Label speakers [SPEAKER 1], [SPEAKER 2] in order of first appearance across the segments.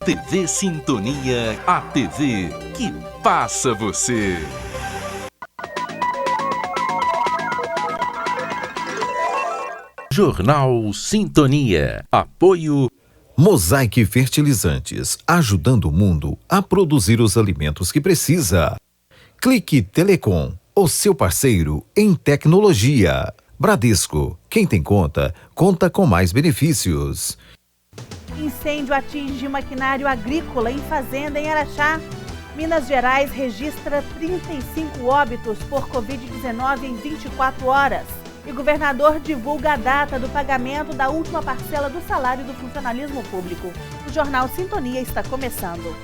[SPEAKER 1] TV Sintonia, a TV que passa você. Jornal Sintonia. Apoio
[SPEAKER 2] Mosaic Fertilizantes, ajudando o mundo a produzir os alimentos que precisa. Clique Telecom, o seu parceiro em tecnologia. Bradesco, quem tem conta, conta com mais benefícios.
[SPEAKER 3] Incêndio atinge maquinário agrícola em fazenda em Araxá. Minas Gerais registra 35 óbitos por Covid-19 em 24 horas. E o governador divulga a data do pagamento da última parcela do salário do funcionalismo público. O Jornal Sintonia está começando.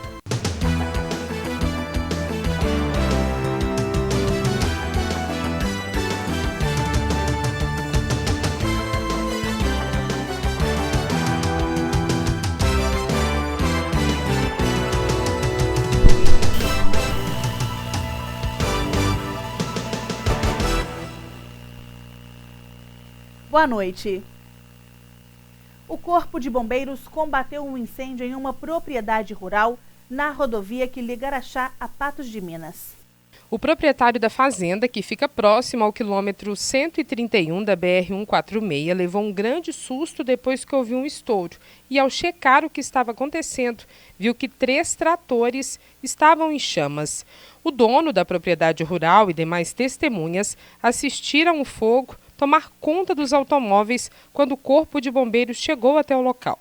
[SPEAKER 3] Boa noite. O Corpo de Bombeiros combateu um incêndio em uma propriedade rural na rodovia que liga Araxá a Patos de Minas.
[SPEAKER 4] O proprietário da fazenda, que fica próximo ao quilômetro 131 da BR-146, levou um grande susto depois que ouviu um estouro e, ao checar o que estava acontecendo, viu que 3 tratores estavam em chamas. O dono da propriedade rural e demais testemunhas assistiram o fogo tomar conta dos automóveis quando o Corpo de Bombeiros chegou até o local.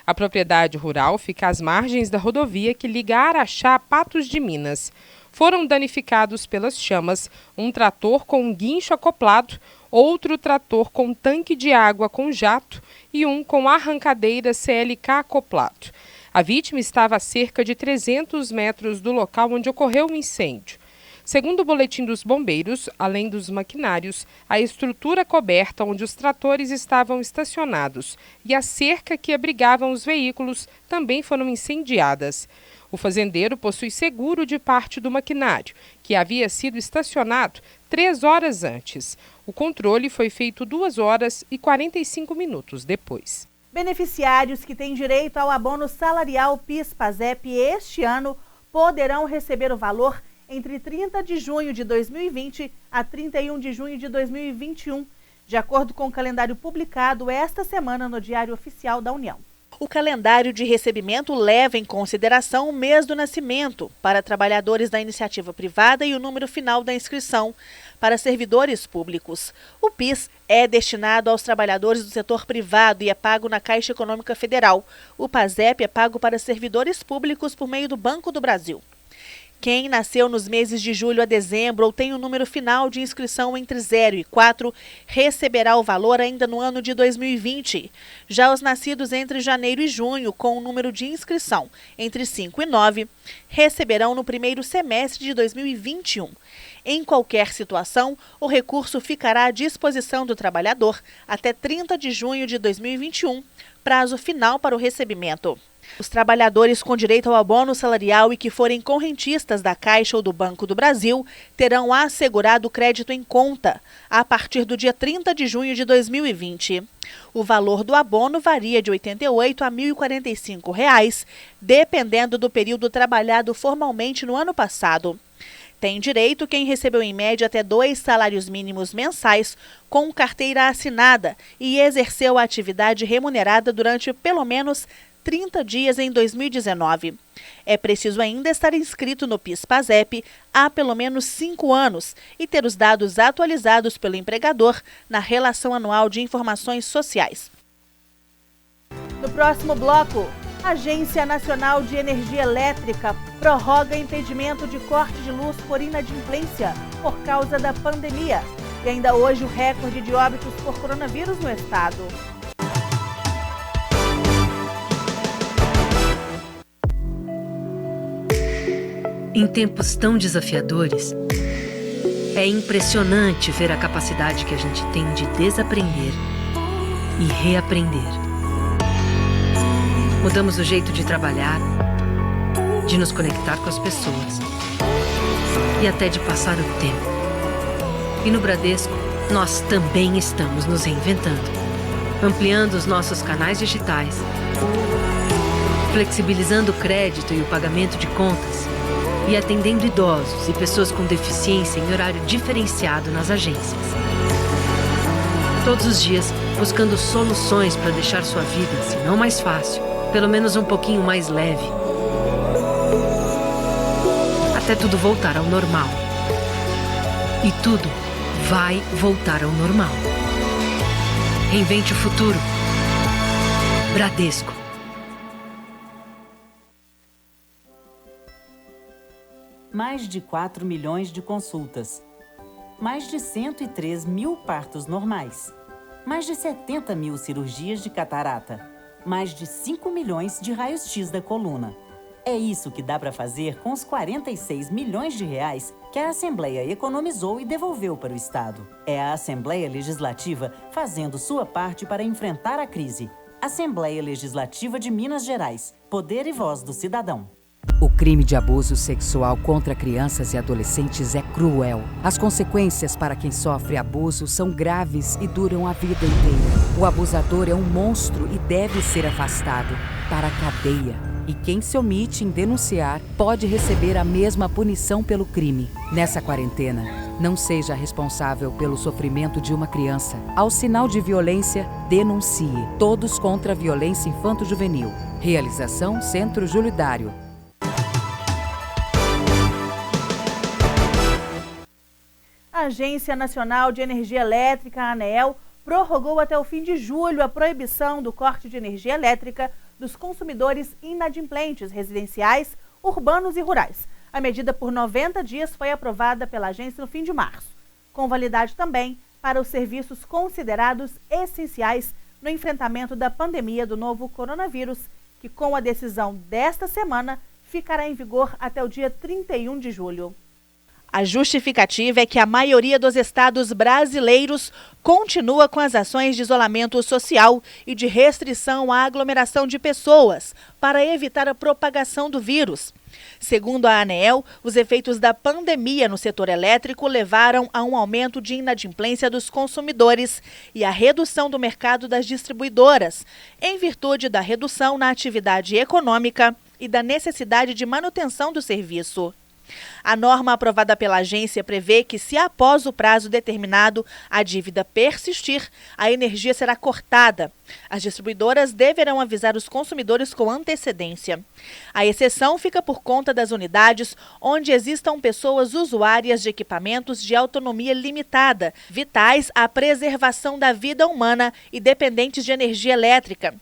[SPEAKER 4] A propriedade rural fica às margens da rodovia que liga Araxá a Patos de Minas. Foram danificados pelas chamas um trator com um guincho acoplado, outro trator com tanque de água com jato e um com arrancadeira CLK acoplado. A vítima estava a cerca de 300 metros do local onde ocorreu o incêndio. Segundo o boletim dos bombeiros, além dos maquinários, a estrutura coberta onde os tratores estavam estacionados e a cerca que abrigava os veículos também foram incendiadas. O fazendeiro possui seguro de parte do maquinário, que havia sido estacionado 3 horas antes. O controle foi feito 2 horas e 45 minutos depois.
[SPEAKER 3] Beneficiários que têm direito ao abono salarial PIS/PASEP este ano poderão receber o valor entre 30 de junho de 2020 a 31 de junho de 2021, de acordo com o calendário publicado esta semana no Diário Oficial da União. O calendário de recebimento leva em consideração o mês do nascimento para trabalhadores da iniciativa privada e o número final da inscrição para servidores públicos. O PIS é destinado aos trabalhadores do setor privado e é pago na Caixa Econômica Federal. O PASEP é pago para servidores públicos por meio do Banco do Brasil. Quem nasceu nos meses de julho a dezembro ou tem o número final de inscrição entre 0 e 4 receberá o valor ainda no ano de 2020. Já os nascidos entre janeiro e junho, com o número de inscrição entre 5 e 9, receberão no primeiro semestre de 2021. Em qualquer situação, o recurso ficará à disposição do trabalhador até 30 de junho de 2021, prazo final para o recebimento. Os trabalhadores com direito ao abono salarial e que forem correntistas da Caixa ou do Banco do Brasil terão assegurado crédito em conta a partir do dia 30 de junho de 2020. O valor do abono varia de R$ 88 a R$ 1.045, dependendo do período trabalhado formalmente no ano passado. Tem direito quem recebeu em média até 2 salários mínimos mensais com carteira assinada e exerceu a atividade remunerada durante pelo menos 30 dias em 2019. É preciso ainda estar inscrito no PIS/PASEP há pelo menos 5 anos e ter os dados atualizados pelo empregador na Relação Anual de Informações Sociais. No próximo bloco, a Agência Nacional de Energia Elétrica prorroga impedimento de corte de luz por inadimplência por causa da pandemia. E ainda hoje o recorde de óbitos por coronavírus no estado.
[SPEAKER 5] Em tempos tão desafiadores, é impressionante ver a capacidade que a gente tem de desaprender e reaprender. Mudamos o jeito de trabalhar, de nos conectar com as pessoas e até de passar o tempo. E no Bradesco, nós também estamos nos reinventando, ampliando os nossos canais digitais, flexibilizando o crédito e o pagamento de contas e atendendo idosos e pessoas com deficiência em horário diferenciado nas agências. Todos os dias, buscando soluções para deixar sua vida, se não mais fácil, pelo menos um pouquinho mais leve. Até tudo voltar ao normal. E tudo vai voltar ao normal. Reinvente o futuro. Bradesco.
[SPEAKER 6] Mais de 4 milhões de consultas. Mais de 103 mil partos normais. Mais de 70 mil cirurgias de catarata. Mais de 5 milhões de raios-x da coluna. É isso que dá para fazer com os 46 milhões de reais que a Assembleia economizou e devolveu para o Estado. É a Assembleia Legislativa fazendo sua parte para enfrentar a crise. Assembleia Legislativa de Minas Gerais. Poder e voz do cidadão.
[SPEAKER 7] O crime de abuso sexual contra crianças e adolescentes é cruel. As consequências para quem sofre abuso são graves e duram a vida inteira. O abusador é um monstro e deve ser afastado para a cadeia. E quem se omite em denunciar pode receber a mesma punição pelo crime. Nessa quarentena, não seja responsável pelo sofrimento de uma criança. Ao sinal de violência, denuncie. Todos contra a violência infanto-juvenil. Realização Centro Júlio Dário.
[SPEAKER 3] A Agência Nacional de Energia Elétrica, a ANEEL, prorrogou até o fim de julho a proibição do corte de energia elétrica dos consumidores inadimplentes residenciais, urbanos e rurais. A medida por 90 dias foi aprovada pela agência no fim de março, com validade também para os serviços considerados essenciais no enfrentamento da pandemia do novo coronavírus, que com a decisão desta semana ficará em vigor até o dia 31 de julho. A justificativa é que a maioria dos estados brasileiros continua com as ações de isolamento social e de restrição à aglomeração de pessoas para evitar a propagação do vírus. Segundo a ANEEL, os efeitos da pandemia no setor elétrico levaram a um aumento de inadimplência dos consumidores e a redução do mercado das distribuidoras, em virtude da redução na atividade econômica e da necessidade de manutenção do serviço. A norma aprovada pela agência prevê que, se após o prazo determinado a dívida persistir, a energia será cortada. As distribuidoras deverão avisar os consumidores com antecedência. A exceção fica por conta das unidades onde existam pessoas usuárias de equipamentos de autonomia limitada, vitais à preservação da vida humana e dependentes de energia elétrica.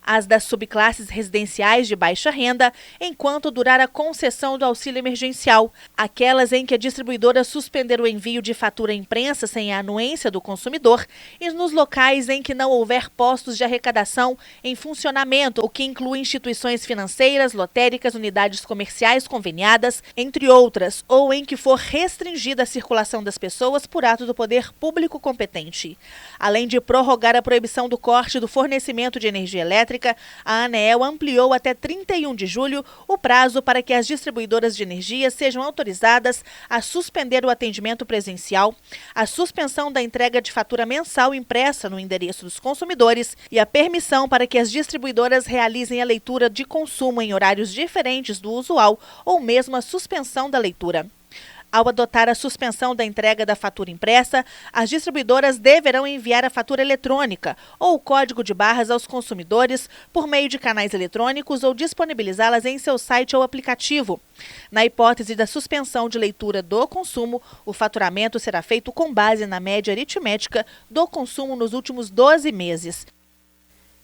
[SPEAKER 3] As das subclasses residenciais de baixa renda, enquanto durar a concessão do auxílio emergencial, aquelas em que a distribuidora suspender o envio de fatura impressa sem a anuência do consumidor e nos locais em que não houver postos de arrecadação em funcionamento, o que inclui instituições financeiras, lotéricas, unidades comerciais conveniadas, entre outras, ou em que for restringida a circulação das pessoas por ato do poder público competente. Além de prorrogar a proibição do corte do fornecimento de energia elétrica, a ANEEL ampliou até 31 de julho o prazo para que as distribuidoras de energia sejam autorizadas a suspender o atendimento presencial, a suspensão da entrega de fatura mensal impressa no endereço dos consumidores e a permissão para que as distribuidoras realizem a leitura de consumo em horários diferentes do usual ou mesmo a suspensão da leitura. Ao adotar a suspensão da entrega da fatura impressa, as distribuidoras deverão enviar a fatura eletrônica ou o código de barras aos consumidores por meio de canais eletrônicos ou disponibilizá-las em seu site ou aplicativo. Na hipótese da suspensão de leitura do consumo, o faturamento será feito com base na média aritmética do consumo nos últimos 12 meses.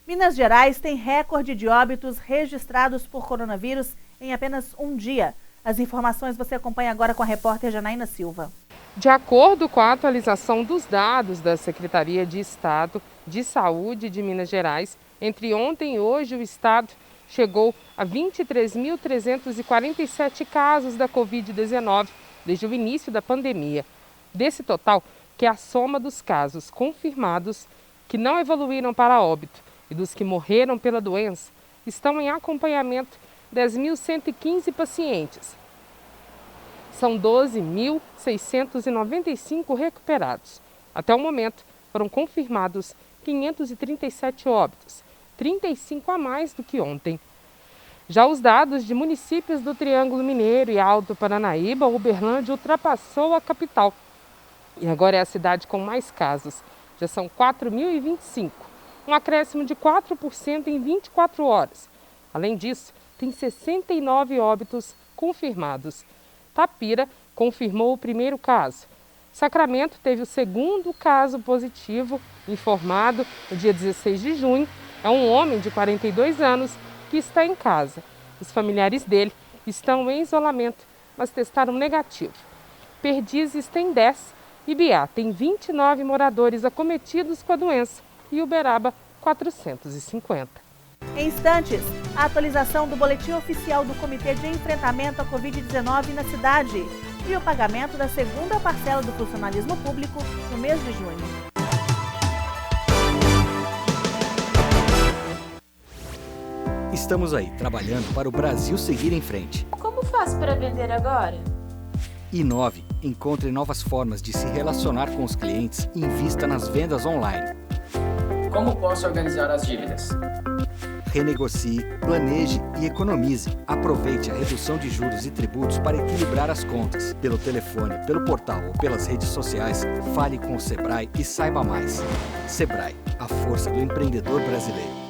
[SPEAKER 3] Minas Gerais tem recorde de óbitos registrados por coronavírus em apenas um dia. As informações você acompanha agora com a repórter Janaína Silva.
[SPEAKER 4] De acordo com a atualização dos dados da Secretaria de Estado de Saúde de Minas Gerais, entre ontem e hoje o estado chegou a 23.347 casos da Covid-19 desde o início da pandemia. Desse total, que é a soma dos casos confirmados que não evoluíram para óbito e dos que morreram pela doença, estão em acompanhamento 10.115 pacientes. São 12.695 recuperados. Até o momento, foram confirmados 537 óbitos, 35 a mais do que ontem. Já os dados de municípios do Triângulo Mineiro e Alto Paranaíba, Uberlândia ultrapassou a capital. E agora é a cidade com mais casos. Já são 4.025, um acréscimo de 4% em 24 horas. Além disso, tem 69 óbitos confirmados. Tapira confirmou o primeiro caso. Sacramento teve o segundo caso positivo, informado no dia 16 de junho. É um homem de 42 anos que está em casa. Os familiares dele estão em isolamento, mas testaram negativo. Perdizes tem 10, Ibiá tem 29 moradores acometidos com a doença e Uberaba 450.
[SPEAKER 3] Em instantes, a atualização do boletim oficial do Comitê de Enfrentamento à Covid-19 na cidade e o pagamento da segunda parcela do funcionalismo público no mês de junho.
[SPEAKER 8] Estamos aí, trabalhando para o Brasil seguir em frente.
[SPEAKER 9] Como faço para vender agora?
[SPEAKER 8] Inove, encontre novas formas de se relacionar com os clientes e invista nas vendas online.
[SPEAKER 10] Como posso organizar as dívidas?
[SPEAKER 8] Renegocie, planeje e economize. Aproveite a redução de juros e tributos para equilibrar as contas. Pelo telefone, pelo portal ou pelas redes sociais, fale com o Sebrae e saiba mais. Sebrae, a força do empreendedor brasileiro.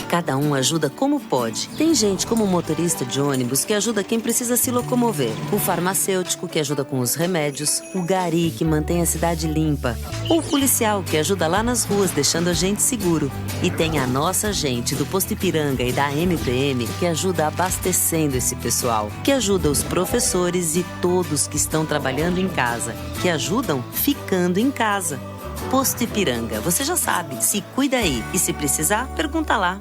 [SPEAKER 11] Cada um ajuda como pode. Tem gente como o motorista de ônibus que ajuda quem precisa se locomover. O farmacêutico que ajuda com os remédios. O gari que mantém a cidade limpa. Ou o policial que ajuda lá nas ruas deixando a gente seguro. E tem a nossa gente do Posto Ipiranga e da MPM que ajuda abastecendo esse pessoal. Que ajuda os professores e todos que estão trabalhando em casa. Que ajudam ficando em casa. Posto Ipiranga, você já sabe. Se cuida aí. E se precisar, pergunta lá.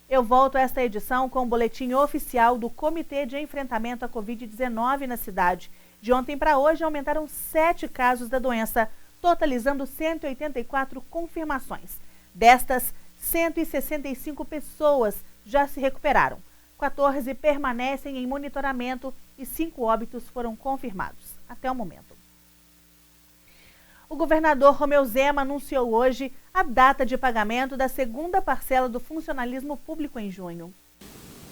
[SPEAKER 3] Eu volto a esta edição com o boletim oficial do Comitê de Enfrentamento à Covid-19 na cidade. De ontem para hoje, aumentaram 7 casos da doença, totalizando 184 confirmações. Destas, 165 pessoas já se recuperaram. 14 permanecem em monitoramento e 5 óbitos foram confirmados até o momento. O governador Romeu Zema anunciou hoje a data de pagamento da segunda parcela do funcionalismo público em junho.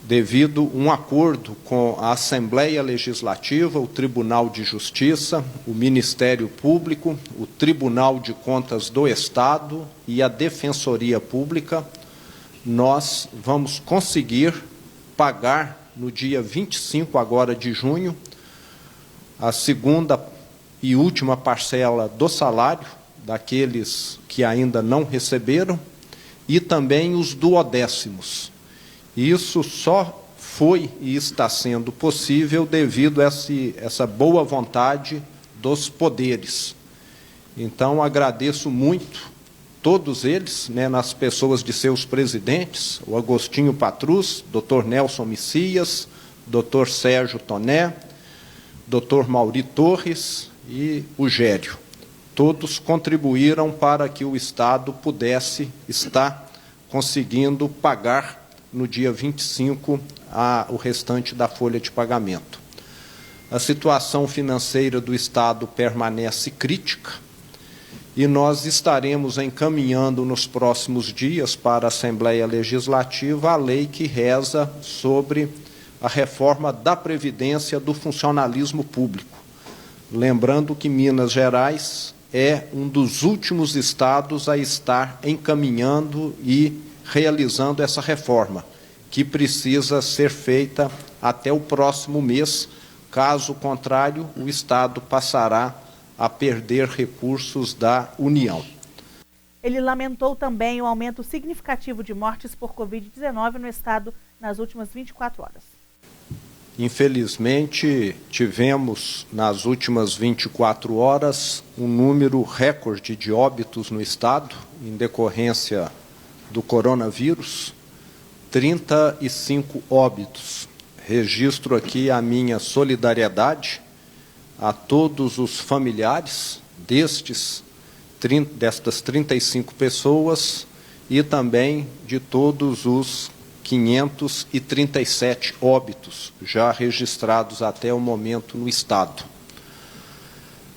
[SPEAKER 12] Devido a um acordo com a Assembleia Legislativa, o Tribunal de Justiça, o Ministério Público, o Tribunal de Contas do Estado e a Defensoria Pública, nós vamos conseguir pagar no dia 25 agora de junho a segunda e última parcela do salário daqueles que ainda não receberam e também os duodécimos. Isso só foi e está sendo possível devido a essa boa vontade dos poderes. Então, agradeço muito todos eles, nas pessoas de seus presidentes, o Agostinho Patrus, Dr. Nelson Messias, Dr. Sérgio Toné, Dr. Mauri Torres e o Gério. Todos contribuíram para que o Estado pudesse estar conseguindo pagar no dia 25 o restante da folha de pagamento. A situação financeira do Estado permanece crítica e nós estaremos encaminhando nos próximos dias para a Assembleia Legislativa a lei que reza sobre a reforma da Previdência do funcionalismo público. Lembrando que Minas Gerais é um dos últimos estados a estar encaminhando e realizando essa reforma, que precisa ser feita até o próximo mês. Caso contrário, o Estado passará a perder recursos da União.
[SPEAKER 3] Ele lamentou também o aumento significativo de mortes por Covid-19 no Estado nas últimas 24 horas.
[SPEAKER 12] Infelizmente, tivemos nas últimas 24 horas um número recorde de óbitos no Estado, em decorrência do coronavírus, 35 óbitos. Registro aqui a minha solidariedade a todos os familiares destas 35 pessoas e também de todos os 537 óbitos já registrados até o momento no Estado.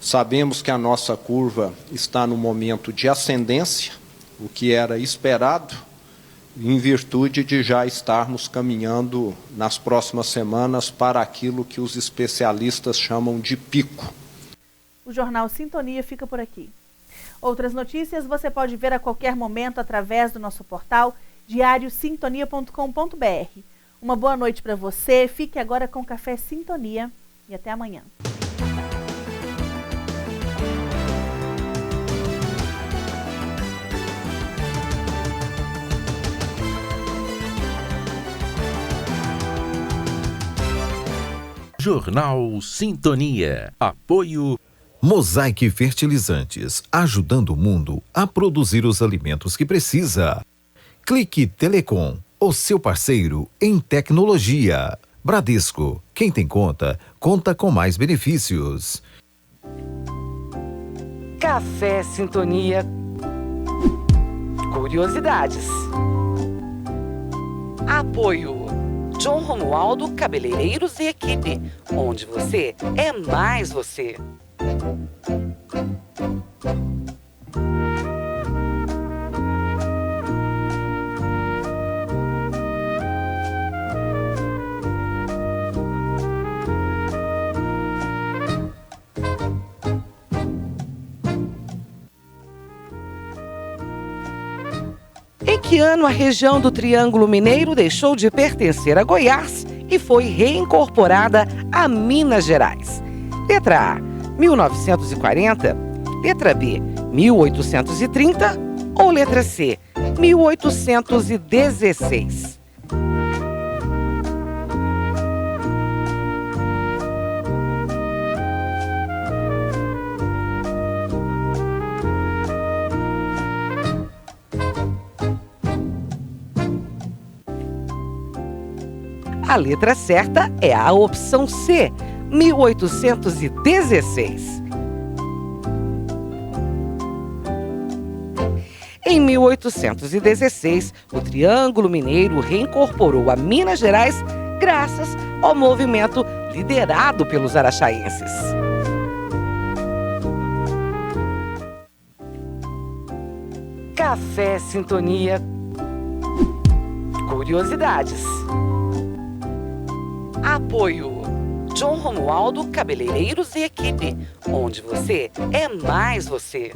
[SPEAKER 12] Sabemos que a nossa curva está no momento de ascendência, o que era esperado, em virtude de já estarmos caminhando nas próximas semanas para aquilo que os especialistas chamam de pico.
[SPEAKER 3] O Jornal Sintonia fica por aqui. Outras notícias você pode ver a qualquer momento através do nosso portal diariosintonia.com.br. Uma boa noite para você, fique agora com Café Sintonia e até amanhã.
[SPEAKER 1] Jornal Sintonia. Apoio
[SPEAKER 2] Mosaic Fertilizantes, ajudando o mundo a produzir os alimentos que precisa. Clique Telecom, o seu parceiro em tecnologia. Bradesco, quem tem conta, conta com mais benefícios.
[SPEAKER 13] Café Sintonia. Curiosidades. Apoio John Romualdo Cabeleireiros e Equipe, onde você é mais você. Em que ano a região do Triângulo Mineiro deixou de pertencer a Goiás e foi reincorporada a Minas Gerais? Letra A, 1940, letra B, 1830 ou letra C, 1816? A letra certa é a opção C, 1816. Em 1816, o Triângulo Mineiro reincorporou a Minas Gerais graças ao movimento liderado pelos araxaenses. Café Sintonia. Curiosidades. Apoio John Romualdo Cabeleireiros e Equipe, onde você é mais você.